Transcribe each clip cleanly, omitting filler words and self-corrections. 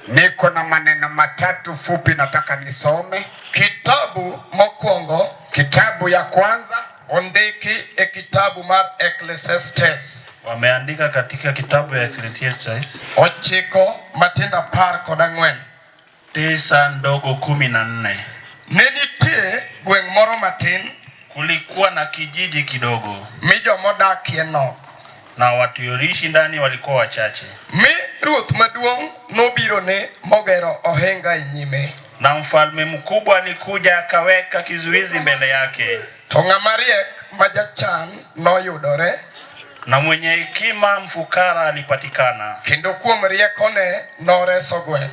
Niko na maneno matatu fupi nataka nisome. Kitabu mokwongo, kitabu ya kwanza ondiki kitabu mar Ecclesiastes. Wameandika katika kitabu ya Ecclesiastes ochiko matinda par kod ang'wen. 9:14. Nenitie gweng' moro matin, kulikuwa na kijiji kidogo mi jomodakie nok, na watu yorishi ndani walikuwa wachache. Mi ruoth maduong' nobiro ne mogero ohenga inyime, na mfalme mkubwa alikuja akaweka kizuizi mbele yake. To ng'ama riek majachan noyudore, na mwenye hekima mfukara alipatikana, kendo kuom riekone noreso gweng'.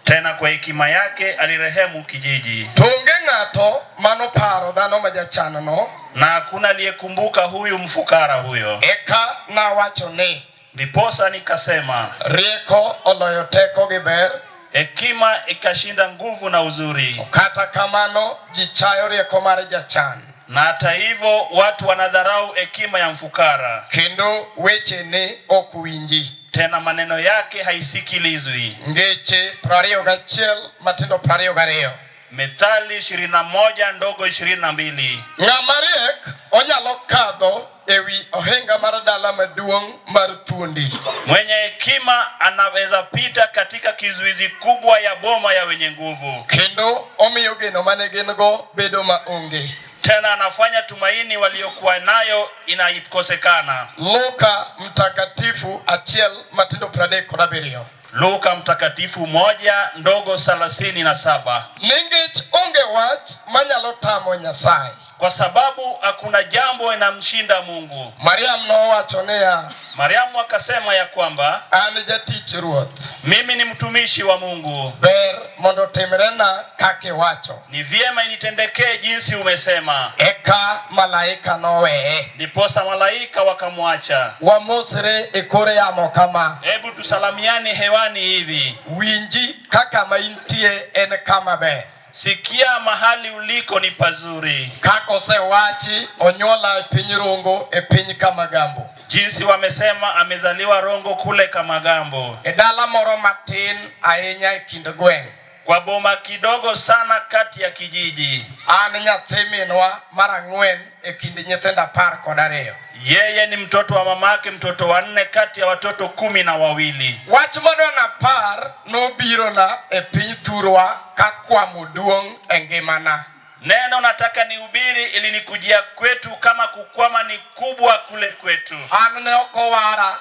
Tena kwa hekima yake alirehemu kijiji. To onge ng'ato manoparo dhano majachanno, na hakuna aliyekumbuka huyu mfukara huyo. Eka nawacho ni, ndiposa nikasema, rieko oloyo teko gi ber, hekima ikashinda nguvu na uzuri. Kata kamano ji chayo rieko mar jachan, na hata hivyo watu wanadharau hekima ya mfukara. Kendo weche ne ok winji, tena maneno yake haisikilizwi. Ngeche 21 matindo 22. Methali 21:22. Ng'ama riek onyalo kadho ewi ohenga mar dala maduong' mar thuondi. Mwenye hekima anaweza pita katika kizuizi kubwa ya boma ya wenye nguvu. Kendo omiyo geno mane gin go bedo maonge. Tena anafanya tumaini waliokuwa nayo inaikosekana. Luka mtakatifu 1 matindo 37. Luka mtakatifu 1:37. Ningech onge wach manyalo tamo Nyasaye, kwa sababu hakuna jambo inamshinda Mungu. Mariam nowacho niya, Mariamu akasema ya kwamba, an jatich ruoth, mimi ni mtumishi wa Mungu, ber mondo timrena kake wacho, ni vyema initendekee jinsi umesema. Eka malaika noweye, ndiposa malaika wakamwacha. Wamosre ekore yamo kama, hebu tusalamiane hewani hivi. Winji kaka maintie en kama be, sikia mahali uliko ni pazuri. Kako se wachi onyola piny Rongo piny Kamagambo, jinsi wamesema amezaliwa Rongo kule Kamagambo, dala moro matin ahinya kind gweng', kwa boma kidogo sana kati ya kijiji. An nyathi minwa mar ang'wen kind nyithindo 12. Yeye ni mtoto wa mamake, mtoto wa 4 kati ya watoto 12. Wach madona par nobiro na piny thurwa kakwamo duong' ngimana. Neno nataka nihubiri ili nikujia kwetu kama kukwama ni kubwa kule kwetu. An ne okowara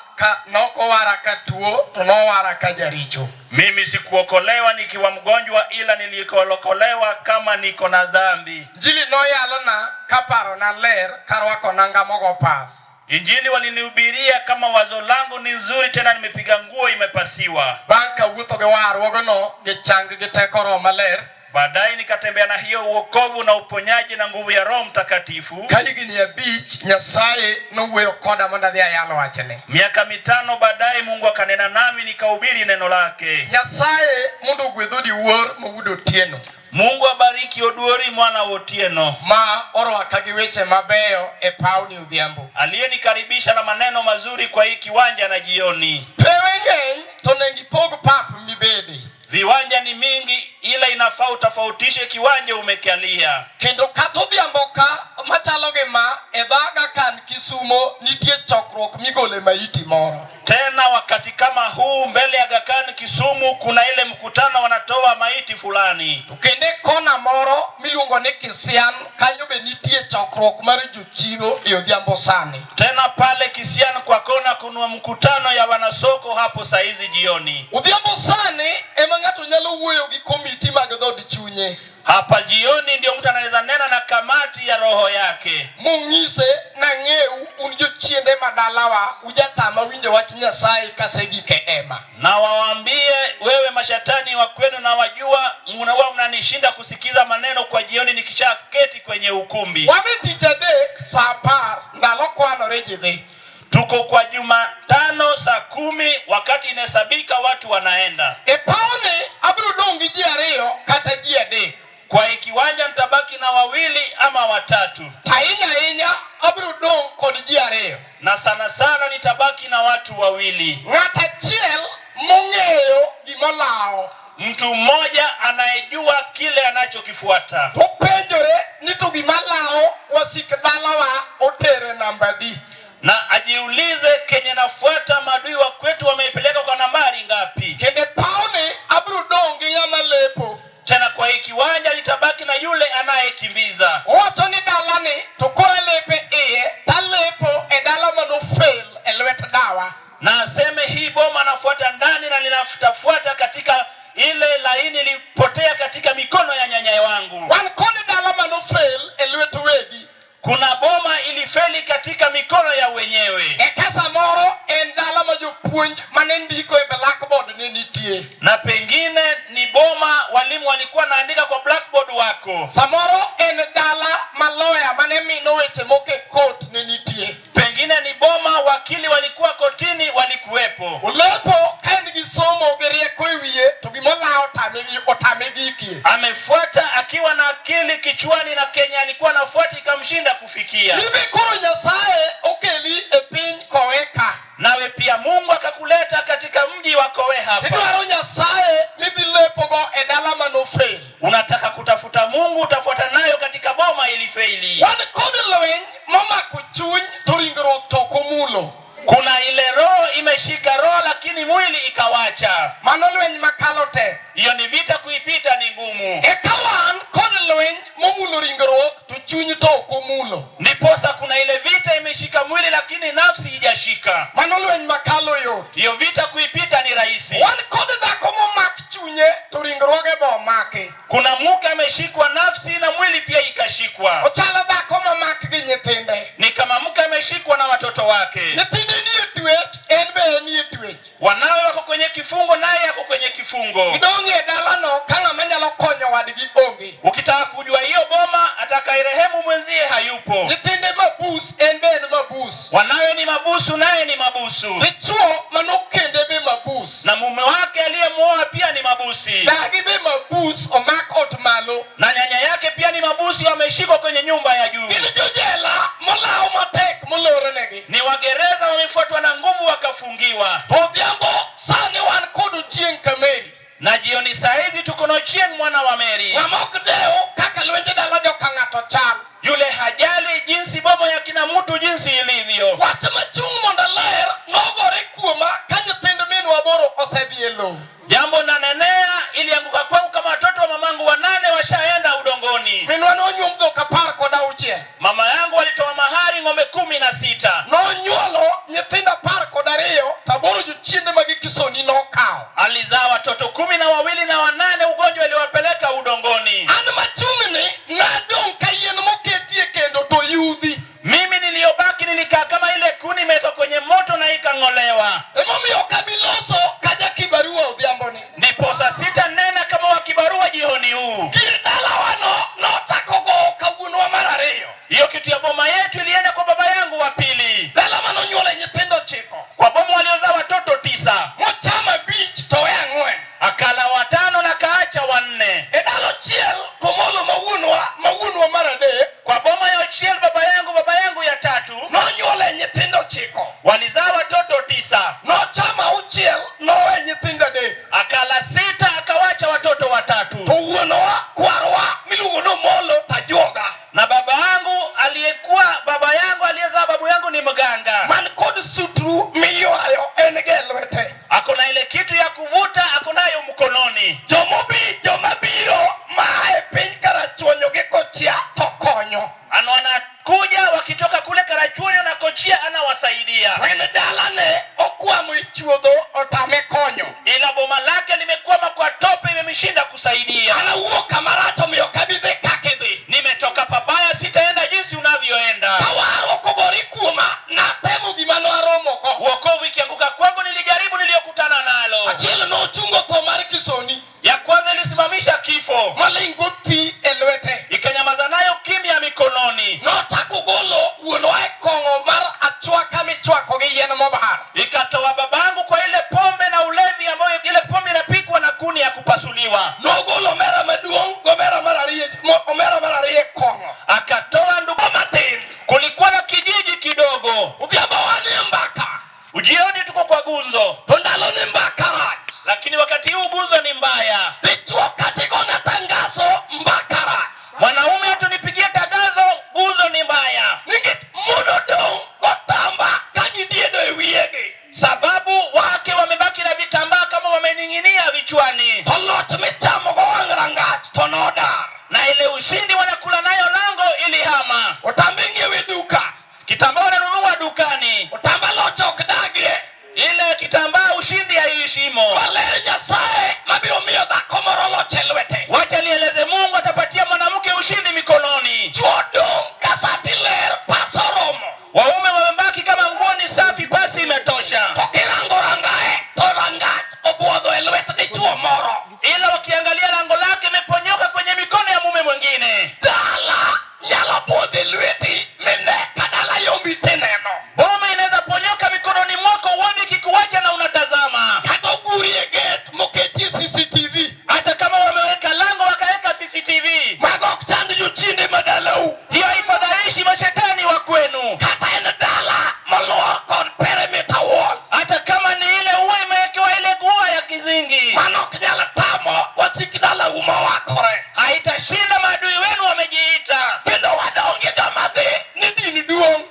ka tuo, to nowara ka jaricho. Mimi sikuokolewa nikiwa mgonjwa, ila nilikolewa kama niko na dhambi. Injili noyalona kaparo na ler karwako nanga mogo pas. Injili walinihubiria kama wazo langu ni nzuri, tena nimepiga nguo imepasiwa. Banka wuotho gi warwogono gi chang gi teko Roho Maler. Baadaye nikatembea na hiyo uokovu na uponyaji na nguvu ya Roho Mtakatifu. Kaligini ya beach Nyasaye nowuoyo koda mondo adhi ayalo wachne. Miaka 5 baadaye Mungu akanena nami nikahubiri neno lake. Nyasaye mondo gwedhodi wuor mowudo Otieno. Mungu abariki Oduori mwana wa Otieno, ma orwaka gi weche mabeyo pawni odhiambo. Aliyenikaribisha na maneno mazuri kwa hii kiwanja na jioni. Pewe ng'eny to nengi pog pap mibede. Viwanja ni mingi, ila inafaa utofautishe kiwanja umekalia. Kendo kata odhiambo ka machalo gi ma dhaga kan Kisumo nitie chokruok migole maiti moro. Tena wakati kama huu mbele ya Aga Khan Kisumu kuna ile mkutano wanatoa maiti fulani. Kende kona moro miluongo ni Kisian kanyo be nitie chokruok mar jochiro odhiambo sani. Tena pale Kisian kwa kona kuna mkutano ya wanasoko hapo saizi jioni. Odhiambo sani ng'ato nyalo wuoyo gi komiti mag dhod chunye. Hapa jioni ndio mtu anaweza nena na kamati ya roho yake. Mungise na ng'eu un jochiende madalawa ujatama winjo wach Nyasaye kasegike ema. Na waambie wewe mashatani wa kwenu na wajua mnanishinda kusikiza maneno kwa jioni nikishaketi kwenye ukumbi. Wameticha dek saa 10 ndalo kwanore jidhi. Tuko kwa Jumatano saa 10 wakati inahesabika watu wanaenda. Paone abro dongi ji 2 kata ji 3. Kwa kiwanja mtabaki na 2 ama 3. Tainya abro dong kod ji 2. Na sana sana nitabaki na watu 2. Ng'ata chiel mong'eyo gimolao. Mtu mmoja anayejua kile anachokifuata. Openjore ni to gimalao wasik dalawa otere namba D. Na ajiulize kenye nafuata maadui wa kwetu wameipeleka kwa nambari ngapi? Kende pauni abru dongi ngama lepo. Tena kwa hii kiwanja litabaki na yule anayekimbiza. Owacho ni dalani to kore lepe talepo edala mano fail elwet dawa. Na aseme hii boma nafuata ndani na linatafuata katika ile laini ilipotea katika mikono ya nyanya wangu. Wan kone dala mano fail elwet wegi. Kuna boma ilifeli katika mikono ya wenyewe. Ekasa moro endala majopuonj manendiko e blackboard ni nitie. Na pengine ni boma walimu walikuwa naandika kwa blackboard wako. Samoro endala maloya manemino weche moke court ni nitie. Pengine ni boma wakili walikuwa kotini walikuwepo. Ulepo kaini gisomo gerie koiwie to gimolao otamegiki. Amefuata akiwa na akili kichwani na Kenya alikuwa nafuata ikamshinda kufikia. Libe koro Nyasaye okeli e piny Koweka. Nawe pia Mungu akakuleta katika mji wa Kowe hapa. Idwaro Nyasaye midhilepogo e dala mano fail. Unataka kutafuta Mungu utafuata nayo katika boma ilifeli. Wan kod lweny momako chuny to ringruok to komulo. Kuna ile roho imeshika roho lakini mwili ikawacha. Mano lweny makalo te. Hiyo ni vita kuipita ni ngumu. Ekawan kod lweny momulo ringruok to chuny to komulo. Ndiposa kuna ile vita imeshika mwili lakini nafsi hijashika. Mano lweny makalo yo. Hiyo vita kuipita ni rahisi. Wan kod dhako momak chunye to ringruoge bo make. Kuna mke ameshikwa nafsi na mwili pia ikashikwa. Ochalo dhako momak gi nyithinde. Ni kama mke ameshikwa na watoto wake. Nyithinde ni twech, en be ni twech. Wanawe wako kwenye kifungo naye yako kwenye kifungo. Idonge dalano kanga manyalo konyo wadgi onge. Ukitaka kujua hiyo boma atakairehemu mwenzie hayupo. Nyithinde mabus, en be ni mabus. Wanawe ni mabusu naye ni mabusu. Dichuo manokende be mabus. Na mume wake aliyemuoa pia ni mabusi. Dagi be mabus omak ot malo. Na nyanya yake pia ni mabusi wameshikwa kwenye nyumba ya juu. Gini jojela molao matek molore negi. Ni wagereza wamefuatwa na nguvu wakafungiwa. Odhiambo sani wan kodu chieng kameri. Na jioni saa hizi tuko na Ochieng mwana wa Mary. Wamok deo kaka lwenje dala jo kangato chal. Yule hajali jinsi boma ya kina mtu jinsi ilivyo. Wach machung mondo ler nogore kuoma ka nyithind minwa boro osedhi e lowo. Jambo na nenea ilianguka kwangu kama watoto wa mamangu 8 washaenda udongoni. Minwa nonyuom dhok 16. Mama yangu walitoa mahari ng'ombe 16. Nonyuolo nyithindo 12 taboro jochiende magi kisoni nokao. Alizaa watoto 12 na 8 ugonjwa iliwapeleka udongoni. An machungni nadong ka yien moketie kendo to yudhi. Mimi niliyobaki nilikaa kama ile kuni imewekwa kwenye moto na ikang'olewa. Emomiyo kabiloso kaja kibarua odhiamboni. Ndiposa sitanena kama wakibarua jioni huu. Gir dalawano nochakogo kawuonwa mar ariyo. Hiyo kitu ya boma yetu ilienda kwa baba yangu wa pili. Dala manonyuole nyithindo 9. Kwa boma waliozaa watoto 9. Mochama beach to we 4. Akala 5 na kaacha 4. E dalo chiel komolo mawuonwa mar adek. Kwa boma ya Ochieng baba yangu ya 3. Nonyuole nyithindo 9. Walizaa watoto 9. Nochama uchiel nowe nyithindo 3. Akala 6 akawacha watoto 3. To wuonwa kwarwa miluongo nomolo tajuoga. Na baba yangu aliyezaa babu yangu ni mganga. Man kod sutru miywayo en ge lwete. Akona ile kitu ya kuvuta akonayo mkononi. Joma biro mae piny karachuonyo gi kochia to konyo. Wanakuja wakitoka kule Karachuonyo na Kochia anawasaidia. En dalane okwamo ichuodho otame konyo. Ila boma lake limekwama kwa tope imemshinda kusaidia. Anawuok kamarato miyo kabidhe kakidhi. Nimetoka pabaya sitaenda jinsi unavyoenda. Kawaro kogori kuoma na temo gimano aromogo. Wokovu ikianguka kwangu nilijaribu niliyokutana nalo. Achiel no chungo tho mar kisoni. Ya kwanza ilisimamisha kifo. Malingo ti e lwete. Ikanyamaza nayo kimya mikononi. Nochako golo wuonwa e kong'o mar achwaka michwako gi yien mobar. Ikatoa babangu kwa ile pombe na ulevi ambayo ile pombe inapikwa na kuni ya kupasuliwa. Nogolo omera maduong' omera mar ariyo kong'o. Akatoa ndugu matin. Kulikuwa na kijiji kidogo. Udhiambo wanie mbaka. Ujioni tuko kwa gunzo. To ndalo ni mbaka rach. wakati huu guzo ni mbaya. Dichuo katiko na tangazo mbakara. Mwanaume atunipigia tangazo, guzo ni mbaya. Ningit monodong otamba kajidiedo ewiege. Sababu wake wamebaki na vitambaa kama wamening'inia vichwani. Holot mechamo kwa wangrangach tonoda. Na ile ushindi wanakula nayo lango ili hama. Utambingi widuka. Kitambaa wananunua dukani. Utamba locho kdagie. Ile kitambaa ushindi haishimo. Valeri nyasaye mabiro miyo dhako moro loche lwete. Wacha nieleze Mungu atapatia mwanamke ushindi mikononi. Chuodong kasati ler pasoromo. Waume wamebaki kama nguo ni safi, pasi imetosha. Tokirango rangae torangach obuodho elwet dichuo moro. Ila wakiangalia lango lake imeponyoka kwenye mikono ya mume mwingine. Dala nyalo buodhe lweti meneka dala yombi teneno. Boma inaweza ponyoka mikononi mwako uone kikuacha na unatazama. Kato gurie gate moketi CCTV. Hata kama wameweka lango wakaweka CCTV. Magok chandu yuchinde madalau. Hiyo haifadhaishi mashetani wa kwenu. Kata ena dala malor kon perimeter wall. Hata kama ni ile uwe imewekewa ile gua ya kizingi. Manok nyala tamo wasiki dala umawakore. Haitashinda, maadui wenu wamejiita. Kendo wadonge jamadhe ni dini duong.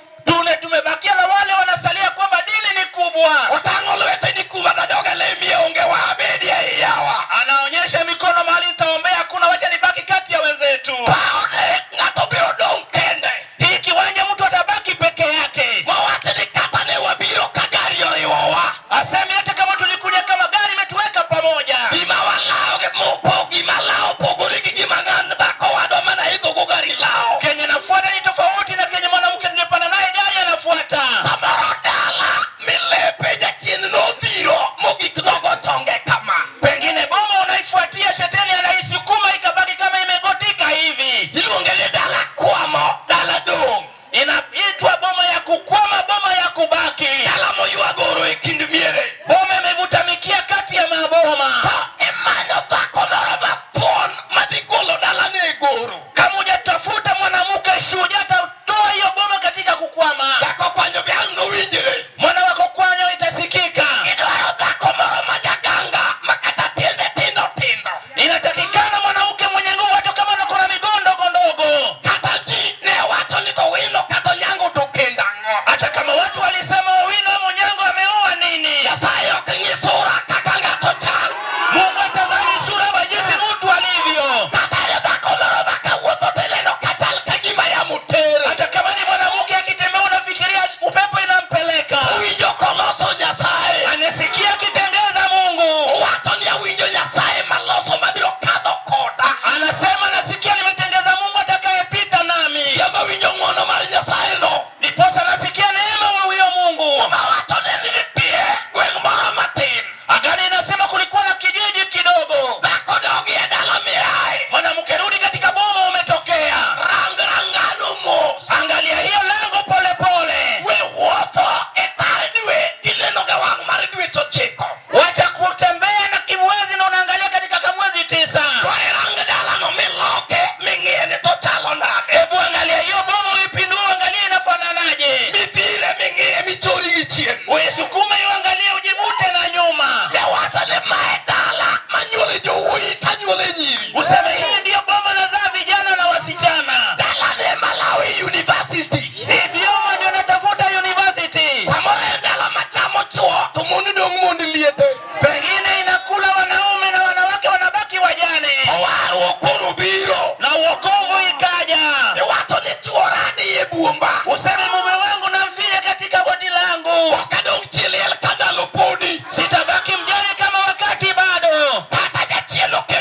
Tumebakia na wale wanasalia kwamba dini ni kubwa. Otango lwete ni kuma dadoga lemi onge wa abedi ya iyawa. Anaonyesha mikono mahali nitaombea, kuna wacha nibaki kati ya wenzetu. Paone ngato biro dong kende. Hii kiwanja mtu atabaki peke yake. Mawache ni kata ne wabiro kagari oriwawa. Aseme hata kama tulikuja kama gari imetuweka pamoja. Gima walao ke mupo gima lao pogoriki gima ngana dhako wado mana hito kugari lao. Kenye nafuata ni tofauti na kenye mwanamke tulipanda naye gari anafuata. Samaro dala milepe jachini no dhiro mogik nogo chonge kama. Pengine boma unaifuatia shetani anaisukuma ikabaki kama imegotika hivi. Ilungele dala kwamo dala dong. Inaitwa boma ya kukwama, boma ya kubaki. Dala moyua goro ikindi miere. Boma imevuta mikia kati ya maboma. Ha emano dhako norama pon madigolo dala ne goro. Kama hujatafuta mwanamke shujaa atatoa hiyo boma katika kukwama. Dhako kwanyo biango winjire. Mwana wako kwanyo itasikika. Idwaro dhako moro majaganga makata tiende tindo tindo. Inatakikana mwanamke mwenye nguvu hata kama anakona migondo ndogo. Kata ji ne wacho ni to wino kato nyango to kendango. Hata kama watu walisema Owino Onyango ameoa nini. Yasayo kingisura kakanga to chal. Mungu atazami sura wa jinsi mtu alivyo. Kata dhako moro baka wuotho teleno kachal kagima ya mutere. Hata kama ni mwanamke akitembea unafikiria upepo inampeleka. Winjo koloso nyasaye. Anasikia kitengeza Mungu. Wacho ni awinjo nyasaye maloso mabiro kadho koda. Anasema nasikia nimetengeza Mungu atakayepita nami. Yamba winjo ngono mar nyasaye no. Niposa nasikia neema wa huyo Mungu. Uma wacho ne nilitie gweng moro matin. Agani inasema kulikuwa na kijiji kidogo. Dhako dogi e dala miae. Mwanamke rudi katika boma umetokea. Rangano mos. Angalia hiyo lango pole pole. We wuotho e tar dwe kineno ga wang mar dwe chochiko. Wacha kutembea na kimwezi na unaangalia katika kamwezi 9. Kware rang dala no miloke mingene to chalo nade. Hebu angalia hiyo boma uipindue, angalia inafananaje. Mithire ming'e michori gi chien. Uisukume uangalie ujivute na nyuma. Ya wacha ne mae dala manyuole jowuoyi tanyuole nyiri. Useme hii ndiyo boma nazaa vijana na wasichana. Dala ne Malawi University. Hii boma ndio natafuta university. Samore dala machamo chuo to mundi dong mundi liete. Pengine inakula wanaume na wanawake wanabaki wajane. Owaru okoro biro. Na uokovu ikaja. E wacho ne chuo radi e buomba. Useme mume wangu namfinya katika goti langu. Wakadong chiliel kandalo podi. Sitabaki mjane kama wakati bado. Kata jachielo ke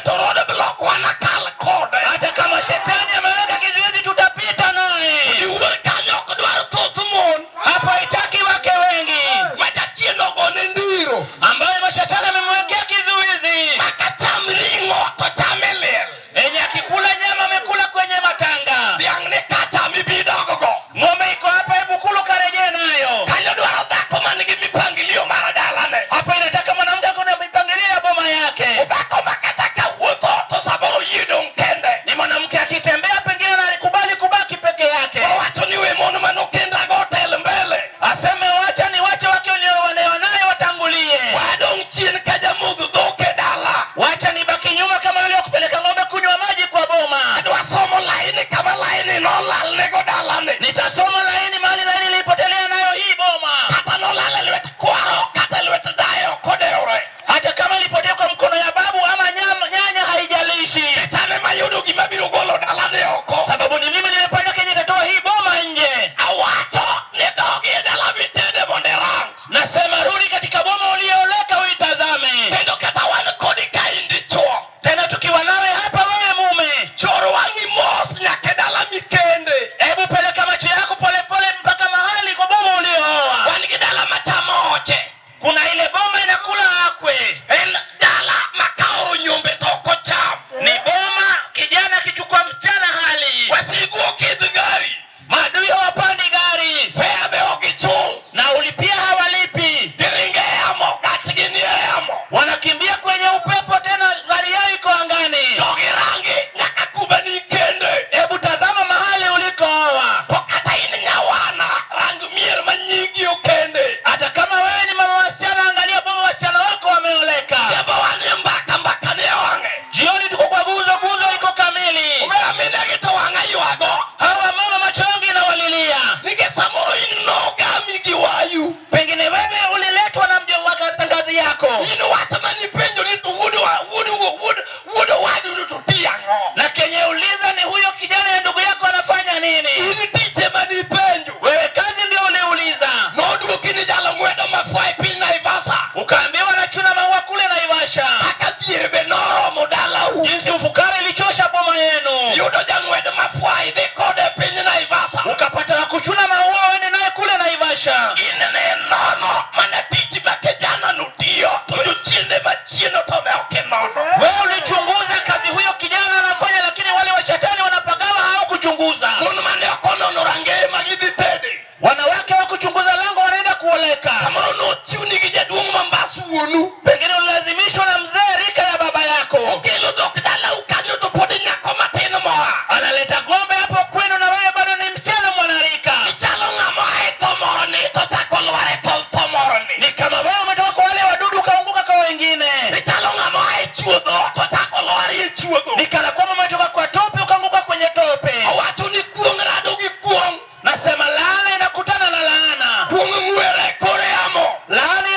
Dhier be noromo dalau. Jinsi ufukara ilichosha boma yenu. Yudo jang'wed mafua idhi kode piny Naivasha. Ukapata wa kuchuna maua wende naye kule Naivasha. Inene nono mana tich ma kijana nutiyo. To jochiende machieno to ne ok inono. Wewe ulichunguza kazi huyo kijana anafanya, lakini wale wachatani wanapagawa hawakuchunguza. Mon mane okonono range magidhi tede. Wanawake wakuchunguza lango wanaenda kuoleka. Samoro nochuni gi jaduong' Mambasu wuonu. Pengine ulazimishwa na mzee rika ya baba yako. Okelo dhok dalau kanyo to pod nyako matin moa. Analeta ng'ombe hapo kwenu na wewe bado ni msichana mwanarika. Ichalo ng'ama oa e tho moro ni to chako lwar e tho moro ni. Ni kama wewe umetoka kwa wale wadudu ukaanguka kwa wengine. Ichalo ng'ama oa e chuodho to chako lwar e chuodho. Ni kana kwamba umetoka kwa tope ukaanguka kwenye tope. Owacho ni kuong' rado gi kuong'. Nasema laana inakutana na laana. Kuong' ng'were kore yamo. Laana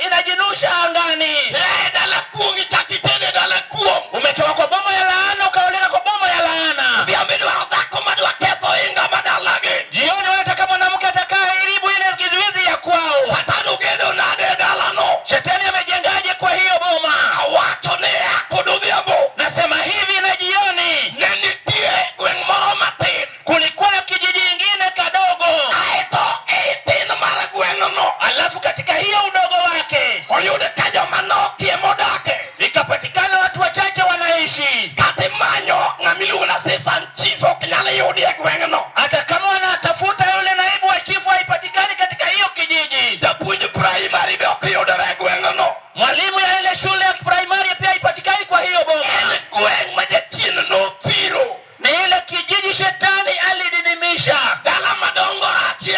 inajinusha angani. Dala kuong' ichaki tene dala kuong'. Umetoka kwa boma ya laana ukaoleka kwa boma ya laana. Dhiambe dwaro dhako madwa ketho inga madalagi. Jioni wanataka mwanamke atakaye iribu ile kizuizi ya kwao. Satan ugedo nade dalano. Shetani amejengaje kwa hiyo boma? Awacho ni akudu dhiambo. Nasema hivi na jioni. Ne nitie gweng' moro matin. Kulikuwa na kijiji ingine kadogo. Aeto tin mar gweng'no. Alafu katika hiyo udogo wake oyude ka joma nokie modake. ikapatikana watu wachache wanaishi. Kati manyo ng'amiluongo ni assistant chief ok nyal yudi e gweng'no. Hata kama wanatafuta yule naibu wa chifu haipatikani katika hiyo kijiji. Japuonj primary be ok yudore e gweng'no. Mwalimu ya ile shule ya primary pia haipatikani kwa hiyo boma. En gweng' ma jachien nothiro. Ni ile kijiji shetani alididimisha. Dala madongo rachie.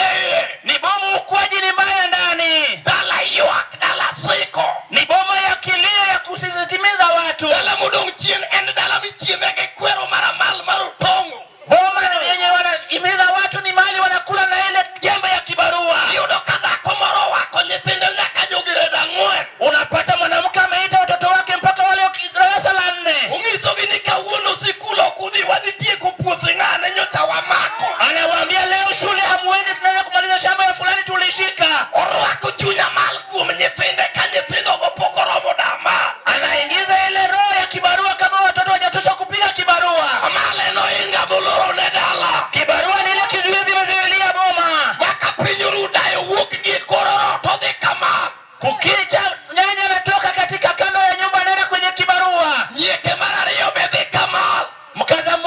Ni boma ukwaji ni mbaya ndani. Dala ywak, dala siko. Ni boma ya kilio ya kusisitimiza watu. Dala modong' chien en dala michieme gi kwero maramal mar utong'o. Boma yenye wanahimiza watu ni mali wanakula na ile jembe ya kibarua. Yudo ka dhako moro wako nyithinde nyaka jograde 4. Unapata mwanamke ameita watoto wake mpaka wale darasa la 4. Ung'isogi ni kawuono sikul ok udhi wadhi tieko puothe ng'ane nyocha wamako. Anawaambia leo shule hamuendi, tunaenda kumaliza shamba ya fulani tulishika. Orwako chunya mal kuom nyithinde ka nyithindogo pok oromo dama. Anaingiza ile roho ya kibarua kama watoto hawajatosha kupiga kibarua. Amale no inga boloro ne dala. Kibarua ni ile kizuizi imezuilia boma. Maka piny rudayo wuok gi kororo to dhi kama. Kukicha nyanya anatoka katika kando ya nyumba anaenda kwenye kibarua. Nyieke mar ariyo be dhi kama. Mkaza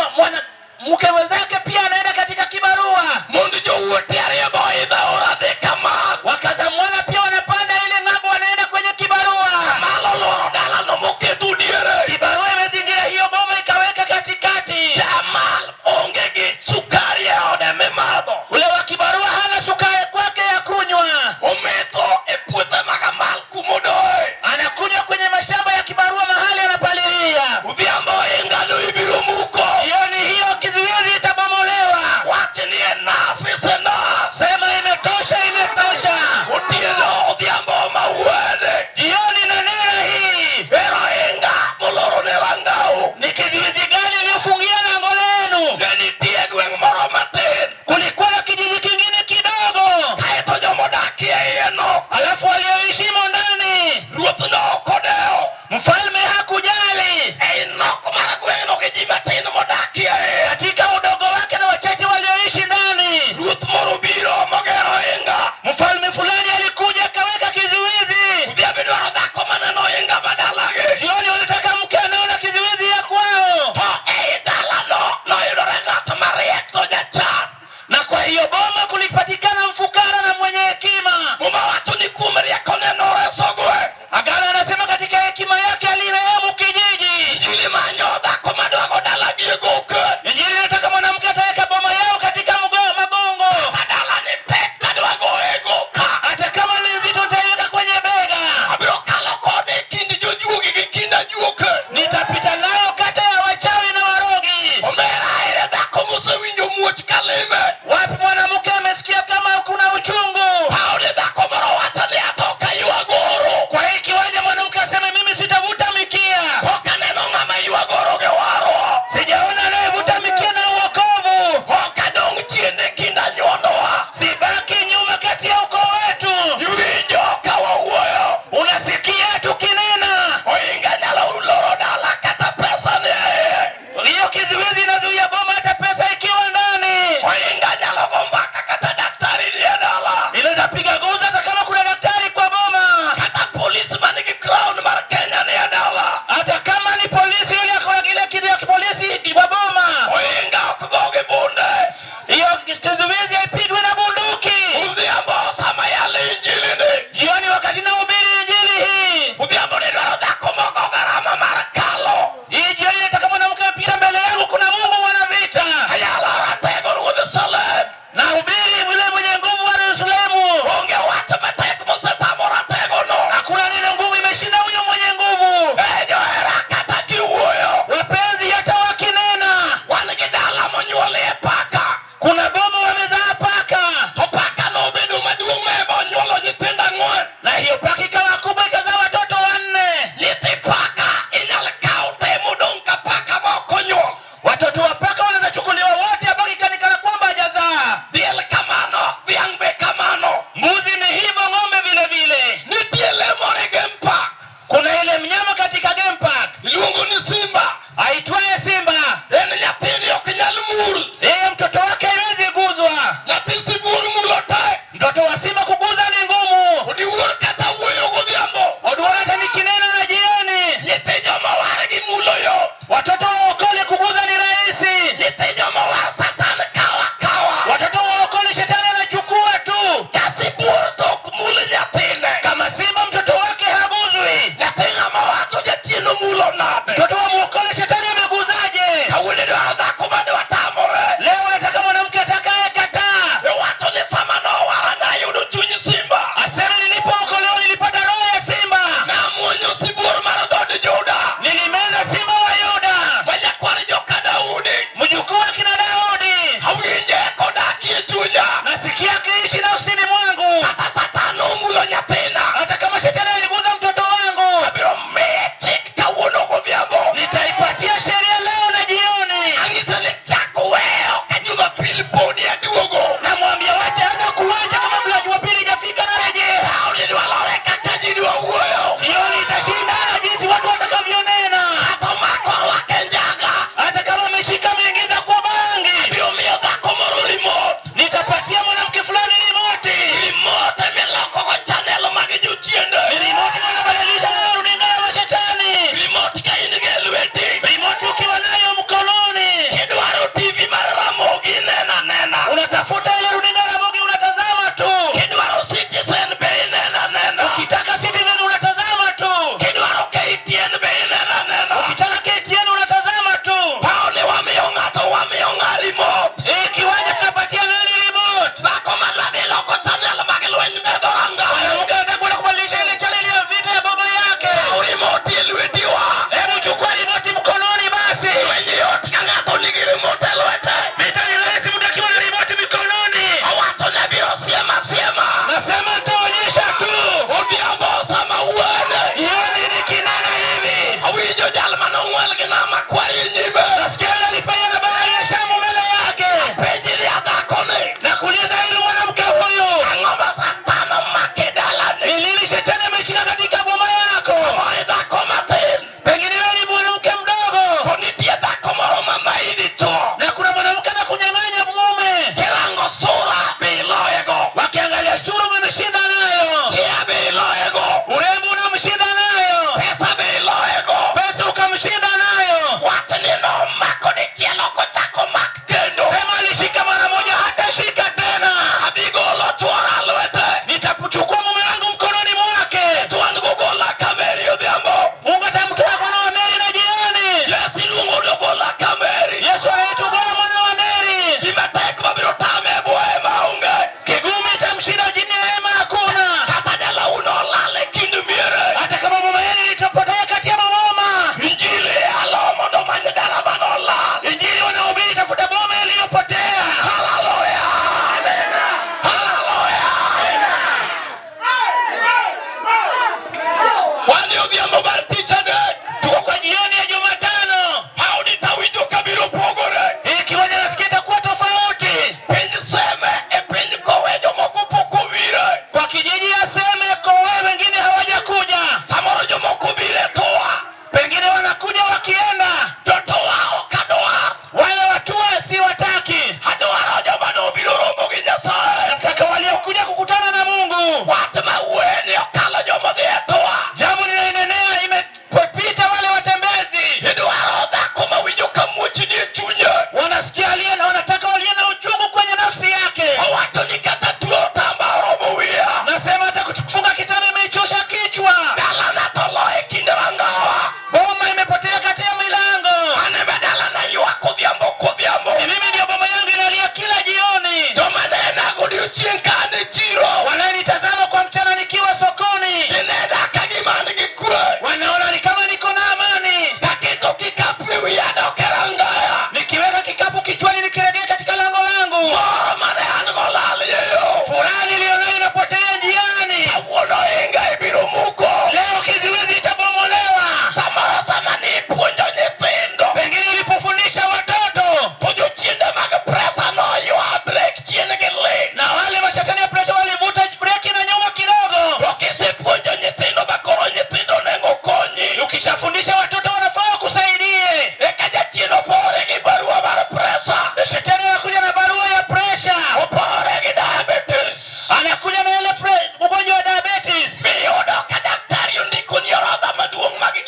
mke wenzake pia anaenda katika kibarua. Mond jowuote ariyo bo idha ora dhi kama. Wakaza mwana pia wanapanda ile ng'ambo wanaenda kwenye kibarua. Malo loro dala no moketo diere. Kibarua imezingira hiyo boma ikaweka katikati. Jamal onge gi sukari e ode mimadho. Ule wa kibarua hana sukari kwake ya kunywa. Ometho e puothe mag amal kumodoe. Anakunywa kwenye mashamba ya kibarua mahali anapalilia. Udhiambo ingano ibiro muko. Jioni hiyo kizuizi itabomolewa. Wach ni enough is enough. Sema imetosha, imetosha. Otieno odhiambo mawuode. Jioni na nera hii. Ero inga moloro ne rangao. Ni kizuizi gani iliyofungia lango lenu? Ne nitie gweng' moro matin. Kulikuwa na kijiji kingine kidogo. Kaeto jomodakie ieno. Alafu walioishimo ndani. Ruoth nokodeo. Mfalme hakujali. Ei nok mar gweng'no gi ji matin modakie. Katika udogo wake na wachache walioishi ndani. Ruoth moro biro mogero inga. Mfalme fulani alikuja akaweka kizuizi. Udhiambo dwaro dhako maneno inga badalagi. Jioni wanataka mke anaona kizuizi ya kwao. To ei dalano noyudore ng'at mariek to jachan. Na kwa hiyo boma kulipatikana mfukara na mwenye hekima. Muma wacho ni kuom riekone noresogwe. Agano anasema katika hekima yake alirehemu kijiji. Injili manyo dhako madwago dalagi e goke. Injili inataka mwanamke ataweka boma yao katika magongo. Badala ni pek kadwago e goka. Hata kama ni nzito utaiweka kwenye bega. Abiro kalo kode kindi jojuogi gi kinda juoke. Nitapita nayo kata ya wachawi na warogi. Omera ere dhako mosewinjo muoch kalime. Wapi mwanamke amesikia kama kuna uchungu? Paone dhako moro wacho ni atoka ywagoro. Kwa hii kiwanja mwanamke aseme mimi sitavuta mikia. Pok aneno ng'ama ywagoro gi waro. Sijaona anayevuta mikia na uokovu. Ok adong' chien e kinda nyuondowa. Sibaki nyuma kati ya ukoo wetu. Iwinjo ka wawuoyo. Unasikia tukinena. Oinga nyalo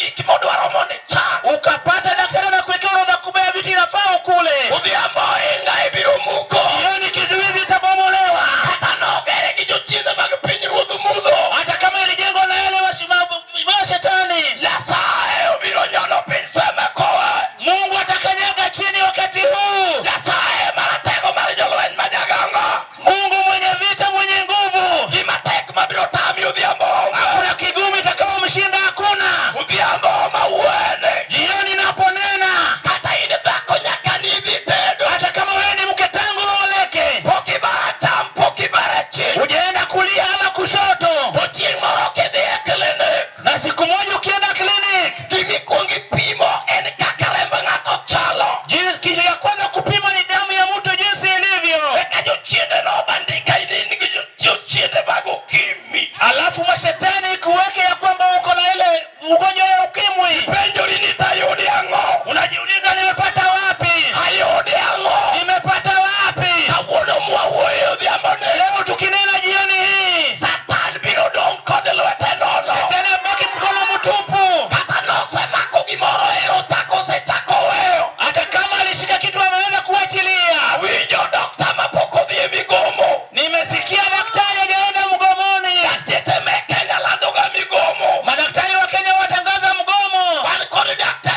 gik modwaro mondo icham. ukapata daktari na kuwekea orodha kubwa ya vitu inafaa ukule. Odhiambo inga ibiro muko. Jioni kizuizi itabomolewa. Kata nogere gi jochiende mag pinyruodh mudho. Hata kama ilijengwa na yale wa shetani, Nyasaye obiro nyono piny seme kowe. Mungu atakanyaga chini wakati huu. Nyasaye maratego mar jolweny majagongo. Mungu mwenye vita, mwenye nguvu. Gima tek mabiro tami odhiambo onge. Hakuna kigumu itakao mshinda, hakuna. Odhiambo mawuone. Jioni naponena, Kata in dhako nyaka nidhi tedo. hata kama wewe ni mke tangu uoleke, Poki baracham, poki barachi. ujaenda kulia ama kushoto, Ochieng' moro kidhi e klinik. na siku moja ukienda klinik, Gimikwong ipimo en kaka remb ng'ato chalo. kitu ya kwanza kupima ni damu ya mtu jinsi ilivyo. Eka jochiende no bandika in gi jochiende mag okimi. Alafu mashetani kuweke ya kwamba uko na ile ugonjwa ya ukimwi. Penjori ni tayudi ang'o. Unajiuliza nimepata wapi? Ayudi ang'o. Nimepata wapi? Kawuono mwawuoyo odhiambone. Leo tukinena jioni hii, Satan biro dong' kod lwete nono. shetani abaki mkono mtupu. Kata nosemako gimoro ero chako osechako weyo. Hata kama alishika kitu anaweza kuachilia. Winjo dokta mapok odhi e migomo. Nimesikia daktari hajaenda mgomoni. Dakteche me Kenya landoga migomo. Madaktari wa Kenya watangaza mgomo. Wan kod daktari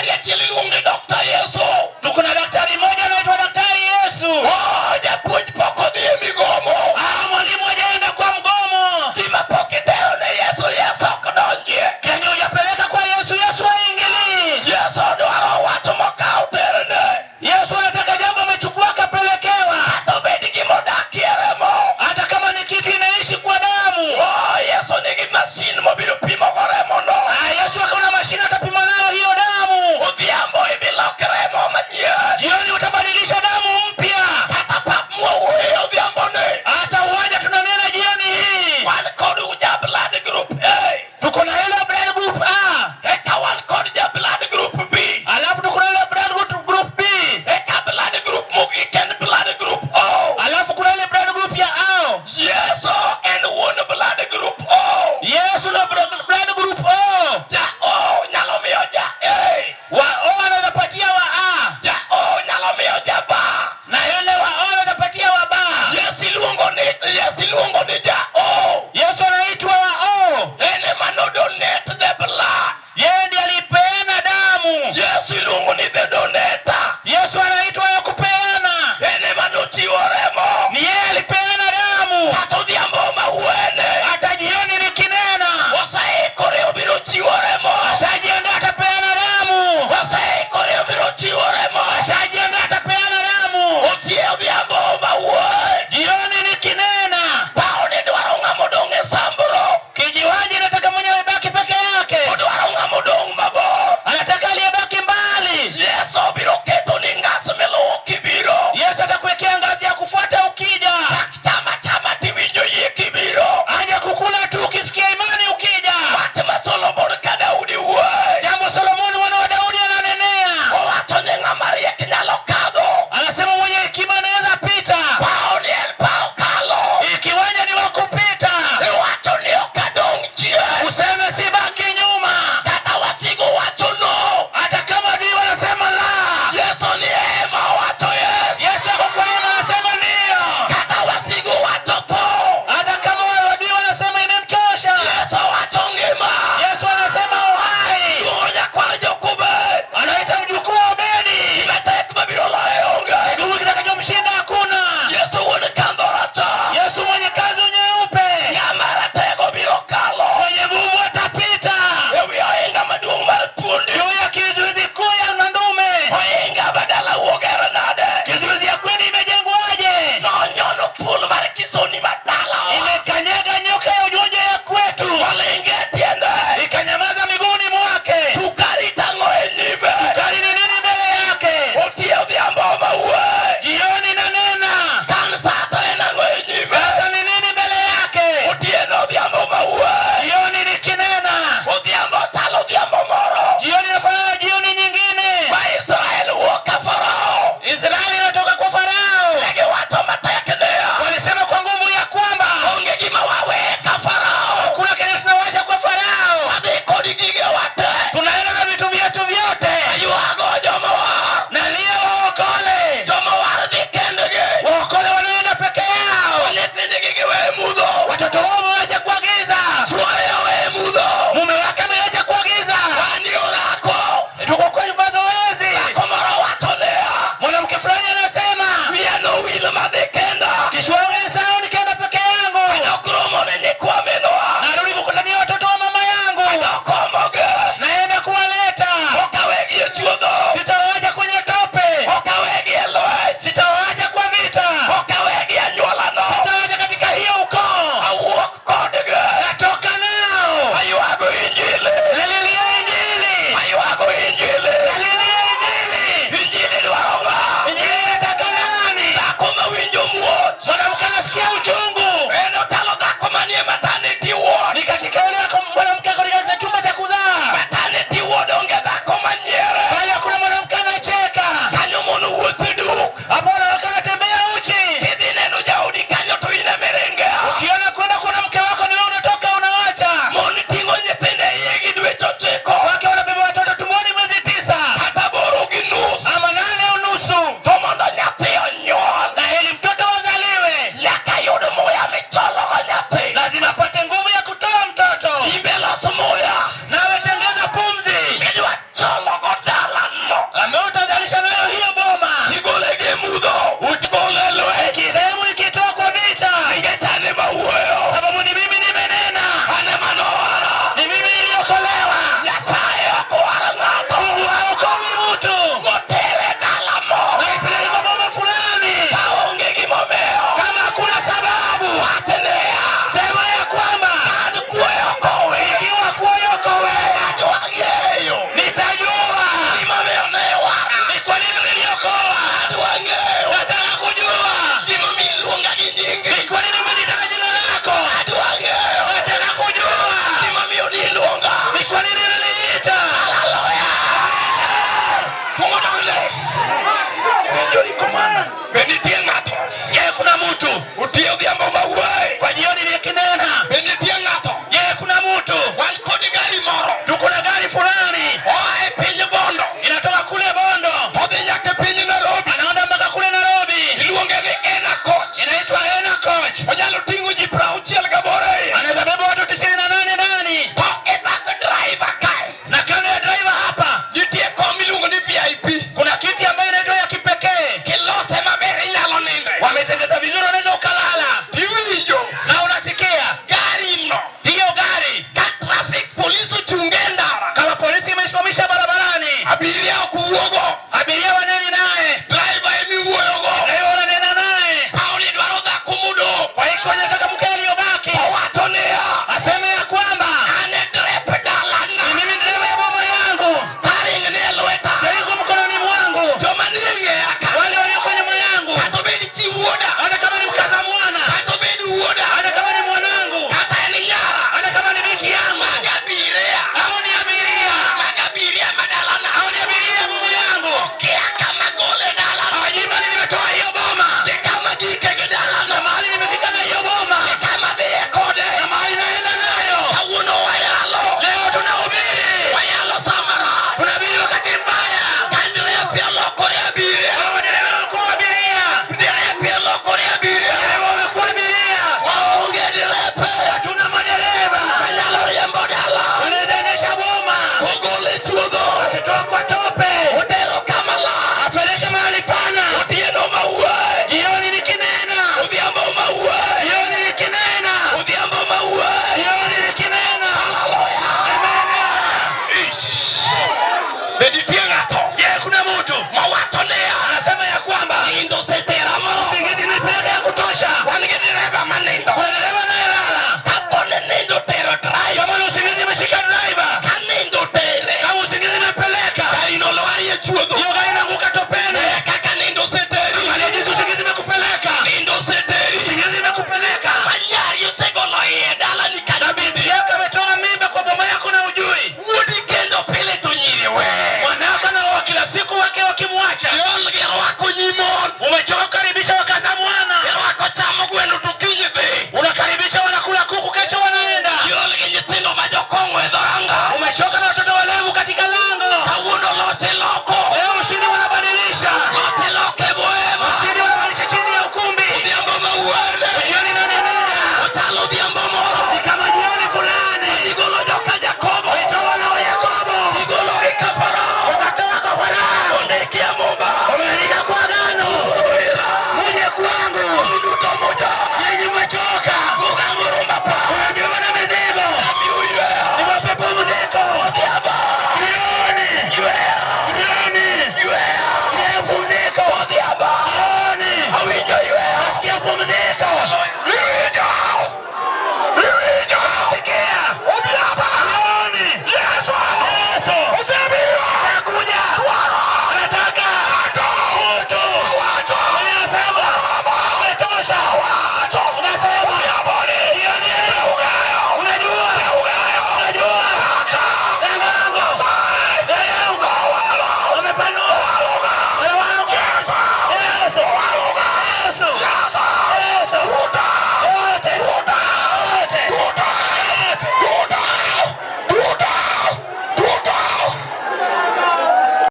Be nitie